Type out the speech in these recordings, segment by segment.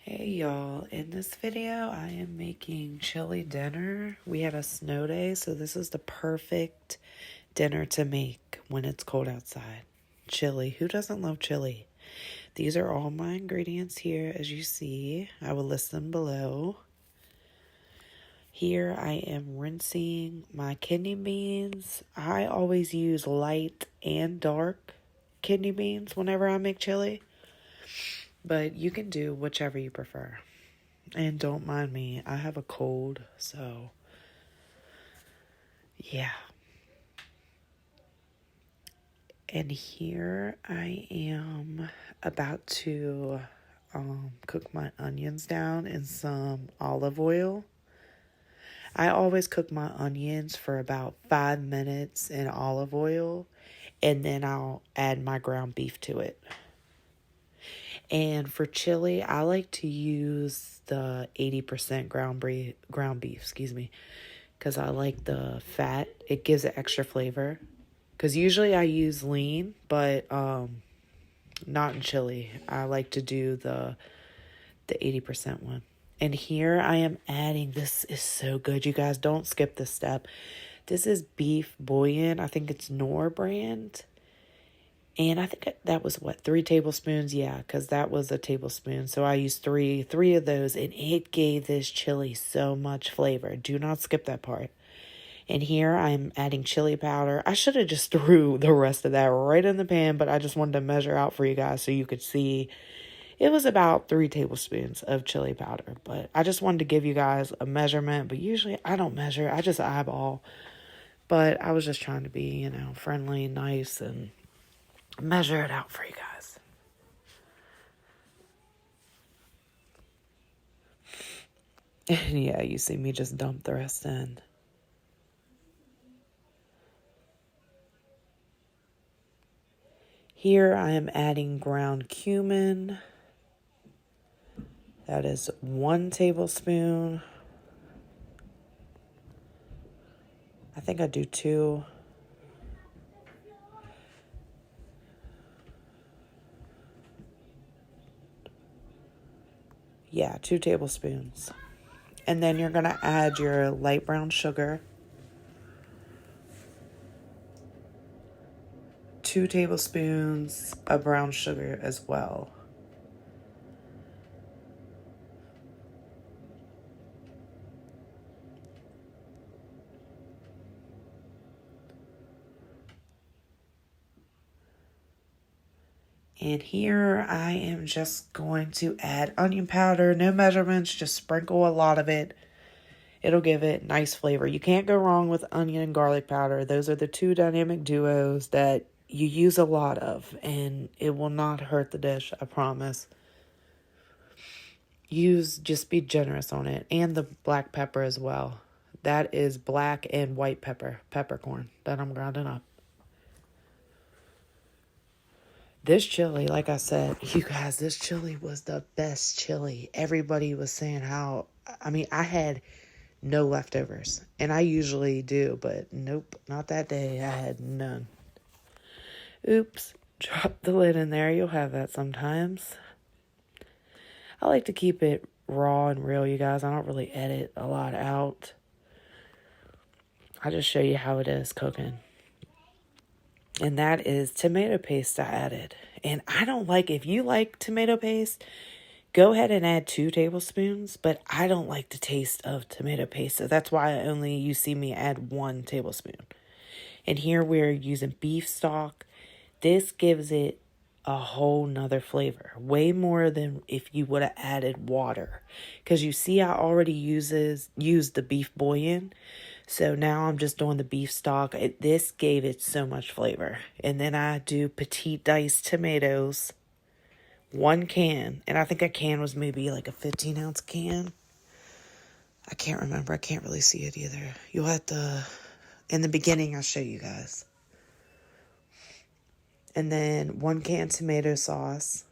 Hey y'all, in this video I am making chili dinner. We had a snow day, so this is the perfect dinner to make when it's cold outside. Chili, who doesn't love chili? These are all my ingredients here as you see. I will list them below. Here I am rinsing my kidney beans. I always use light and dark kidney beans whenever I make chili, but you can do whichever you prefer. And don't mind me, I have a cold, so yeah. And here I am about to cook my onions down in some olive oil. I always cook my onions for about 5 minutes in olive oil, and then I'll add my ground beef to it. And for chili, I like to use the 80% ground beef, because I like the fat. It gives it extra flavor. Because usually I use lean, but not in chili. I like to do the 80% one. And here I am adding, this is so good. You guys, don't skip this step. This is beef bouillon. I think it's Knorr brand. And I think that was, 3 tablespoons? Yeah, because that was a tablespoon. So I used three of those, and it gave this chili so much flavor. Do not skip that part. And here I'm adding chili powder. I should have just threw the rest of that right in the pan, but I just wanted to measure out for you guys so you could see. It was about 3 tablespoons of chili powder, but I just wanted to give you guys a measurement. But usually I don't measure, I just eyeball. But I was just trying to be, friendly, nice, and measure it out for you guys. And yeah, you see me just dump the rest in. Here I am adding ground cumin. That is 1 tablespoon. I think I do 2. Yeah, 2 tablespoons. And then you're going to add your light brown sugar. 2 tablespoons of brown sugar as well. And here I am just going to add onion powder. No measurements, just sprinkle a lot of it. It'll give it nice flavor. You can't go wrong with onion and garlic powder. Those are the 2 dynamic duos that you use a lot of, and it will not hurt the dish, I promise. Just be generous on it. And the black pepper as well. That is black and white peppercorn that I'm grinding up. This chili, like I said, you guys, this chili was the best chili. Everybody was saying I had no leftovers. And I usually do, but nope, not that day. I had none. Oops, drop the lid in there. You'll have that sometimes. I like to keep it raw and real, you guys. I don't really edit a lot out. I just show you how it is cooking. And that is tomato paste I added. And I don't like, if you like tomato paste, go ahead and add 2 tablespoons. But I don't like the taste of tomato paste. So that's why you see me add 1 tablespoon. And here we're using beef stock. This gives it a whole nother flavor. Way more than if you would have added water. Because you see I already used the beef bouillon. So now I'm just doing the beef stock. This gave it so much flavor. And then I do Petite diced tomatoes. 1 can. And I think a can was maybe like a 15-ounce can. I can't remember. I can't really see it either. You'll have to... In the beginning, I'll show you guys. And then 1 can tomato sauce.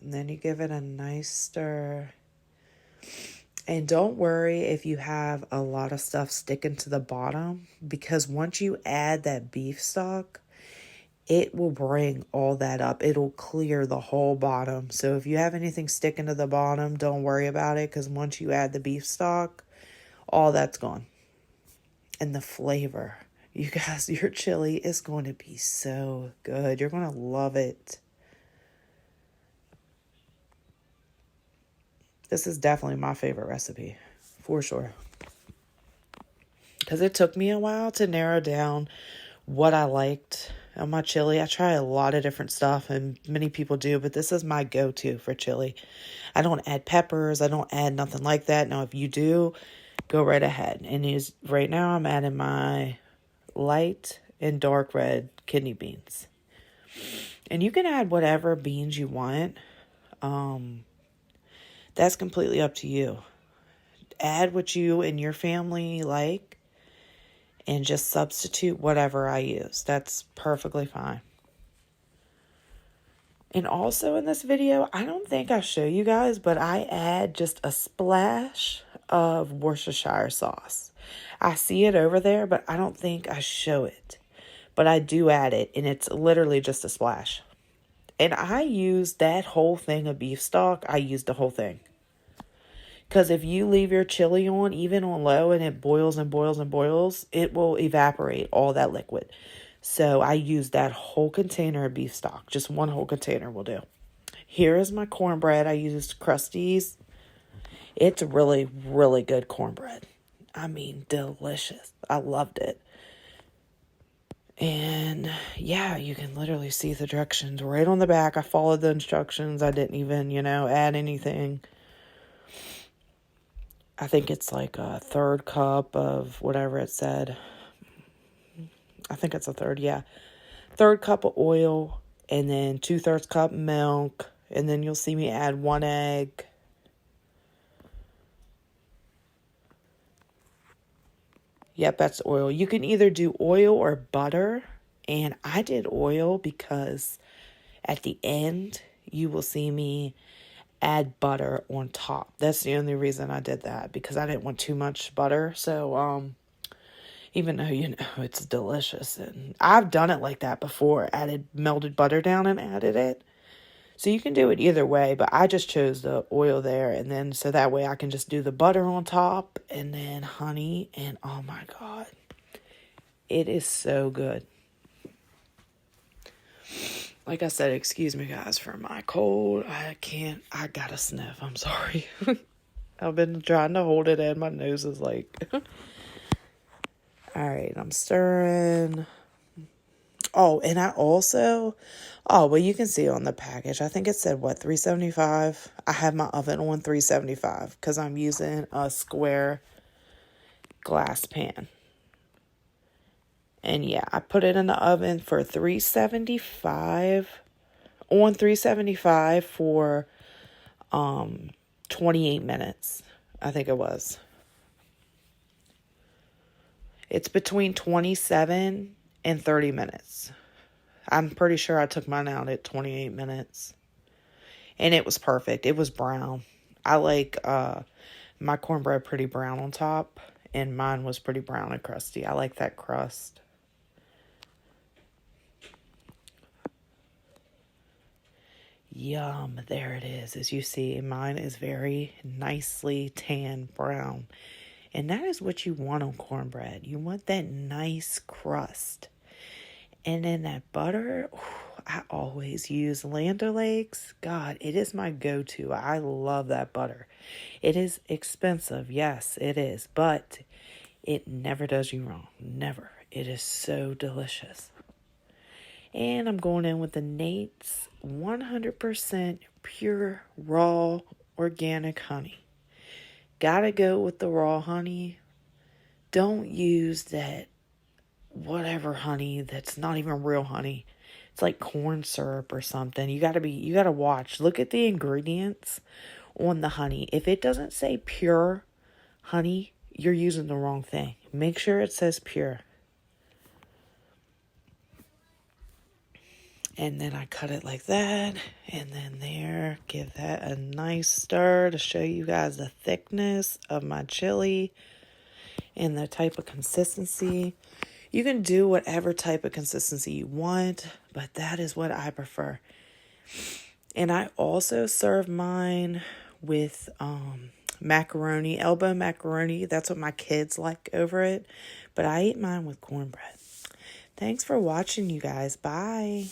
And then you give it a nice stir. And don't worry if you have a lot of stuff sticking to the bottom, because once you add that beef stock, it will bring all that up. It'll clear the whole bottom. So if you have anything sticking to the bottom, don't worry about it, because once you add the beef stock, all that's gone. And the flavor, you guys, your chili is going to be so good. You're going to love it. This is definitely my favorite recipe, for sure. Because it took me a while to narrow down what I liked on my chili. I try a lot of different stuff, and many people do, but this is my go-to for chili. I don't add peppers. I don't add nothing like that. Now, if you do, go right ahead. And right now, I'm adding my light and dark red kidney beans. And you can add whatever beans you want. That's completely up to you. Add what you and your family like, and just substitute whatever I use. That's perfectly fine. And also in this video, I don't think I show you guys, but I add just a splash of Worcestershire sauce. I see it over there, but I don't think I show it. But I do add it, and it's literally just a splash. And I use that whole thing of beef stock. I use the whole thing. Because if you leave your chili on, even on low, and it boils and boils and boils, it will evaporate all that liquid. So I use that whole container of beef stock. Just one whole container will do. Here is my cornbread. I used Krusty's. It's really, really good cornbread. I mean, delicious. I loved it. And yeah, you can literally see the directions right on the back. I followed the instructions. I didn't even, add anything. I think it's like a third cup of whatever it said. I think it's a third, yeah. Third cup of oil, and then 2/3 cup milk, and then you'll see me add 1 egg. Yep, that's oil. You can either do oil or butter, and I did oil because at the end, you will see me add butter on top. That's the only reason I did that, because I didn't want too much butter. So, even though, it's delicious, and I've done it like that before, added melted butter down and added it. So you can do it either way, but I just chose the oil there, and then so that way I can just do the butter on top and then honey, and oh my God, it is so good. Like I said, excuse me guys for my cold. I gotta sniff. I'm sorry. I've been trying to hold it in. My nose is like... All right, I'm stirring. Oh, and well, you can see on the package. I think it said, 375? I have my oven on 375 because I'm using a square glass pan. And yeah, I put it in the oven for 375, on 375 for 28 minutes, I think it was. It's between 27 and 30 minutes. I'm pretty sure I took mine out at 28 minutes. And it was perfect. It was brown. I like my cornbread pretty brown on top, and mine was pretty brown and crusty. I like that crust. Yum, there it is. As you see, mine is very nicely tan brown. And that is what you want on cornbread. You want that nice crust. And then that butter, I always use Land O'Lakes. God, it is my go-to. I love that butter. It is expensive, yes, it is. But it never does you wrong. Never. It is so delicious. And I'm going in with the Nate's 100% pure, raw, organic honey. Gotta go with the raw honey. Don't use that whatever honey that's not even real honey. It's like corn syrup or something. You gotta watch. Look at the ingredients on the honey. If it doesn't say pure honey, you're using the wrong thing. Make sure it says pure. And then I cut it like that. And then there, give that a nice stir to show you guys the thickness of my chili and the type of consistency. You can do whatever type of consistency you want, but that is what I prefer. And I also serve mine with macaroni, elbow macaroni. That's what my kids like over it. But I eat mine with cornbread. Thanks for watching, you guys. Bye.